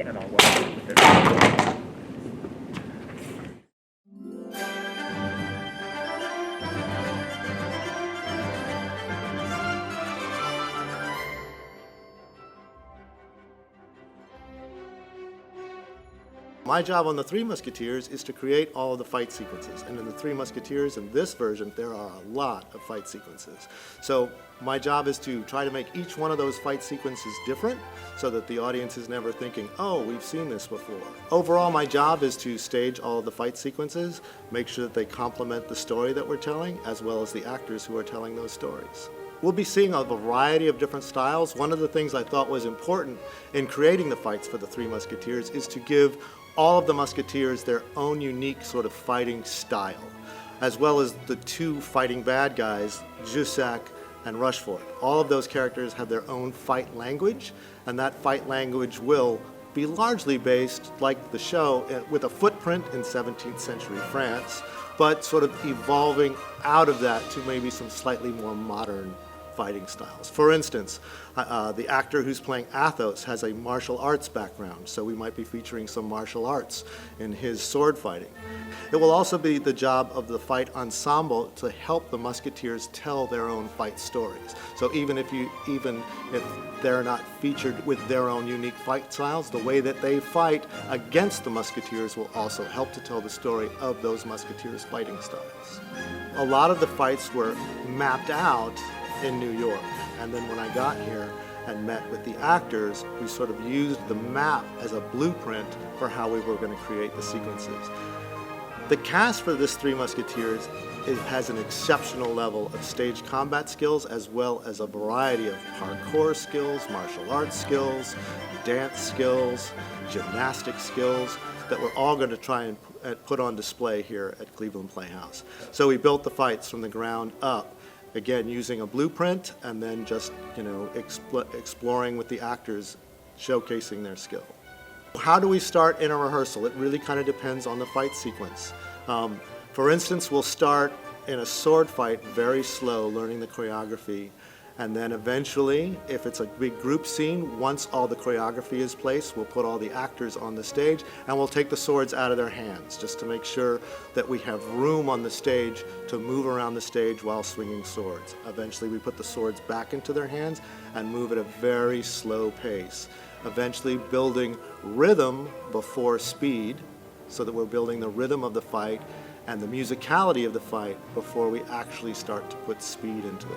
and I'll walk through with it. My job on the Three Musketeers is to create all of the fight sequences. And in the Three Musketeers, in this version, there are a lot of fight sequences. So my job is to try to make each one of those fight sequences different so that the audience is never thinking, oh, we've seen this before. Overall, my job is to stage all of the fight sequences, make sure that they complement the story that we're telling, as well as the actors who are telling those stories. We'll be seeing a variety of different styles. One of the things I thought was important in creating the fights for the Three Musketeers is to give all of the Musketeers their own unique sort of fighting style, as well as the two fighting bad guys, Jussac and Rushford. All of those characters have their own fight language, and that fight language will be largely based, like the show, with a footprint in 17th century France, but sort of evolving out of that to maybe some slightly more modern fighting styles. For instance, the actor who's playing Athos has a martial arts background, so we might be featuring some martial arts in his sword fighting. It will also be the job of the fight ensemble to help the Musketeers tell their own fight stories. So even if they're not featured with their own unique fight styles, the way that they fight against the Musketeers will also help to tell the story of those Musketeers' fighting styles. A lot of the fights were mapped out in New York, and then when I got here and met with the actors, we sort of used the map as a blueprint for how we were going to create the sequences. The cast for this Three Musketeers has an exceptional level of stage combat skills, as well as a variety of parkour skills, martial arts skills, dance skills, gymnastic skills that we're all going to try and put on display here at Cleveland Playhouse. So we built the fights from the ground up, again using a blueprint, and then just exploring with the actors, showcasing their skill. How do we start in a rehearsal? It really kind of depends on the fight sequence. For instance, we'll start in a sword fight very slow, learning the choreography, and then eventually, if it's a big group scene, once all the choreography is placed, we'll put all the actors on the stage and we'll take the swords out of their hands just to make sure that we have room on the stage to move around the stage while swinging swords. Eventually we put the swords back into their hands and move at a very slow pace, eventually building rhythm before speed, so that we're building the rhythm of the fight and the musicality of the fight before we actually start to put speed into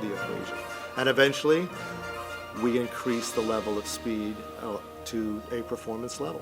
the equation. And eventually, we increase the level of speed to a performance level.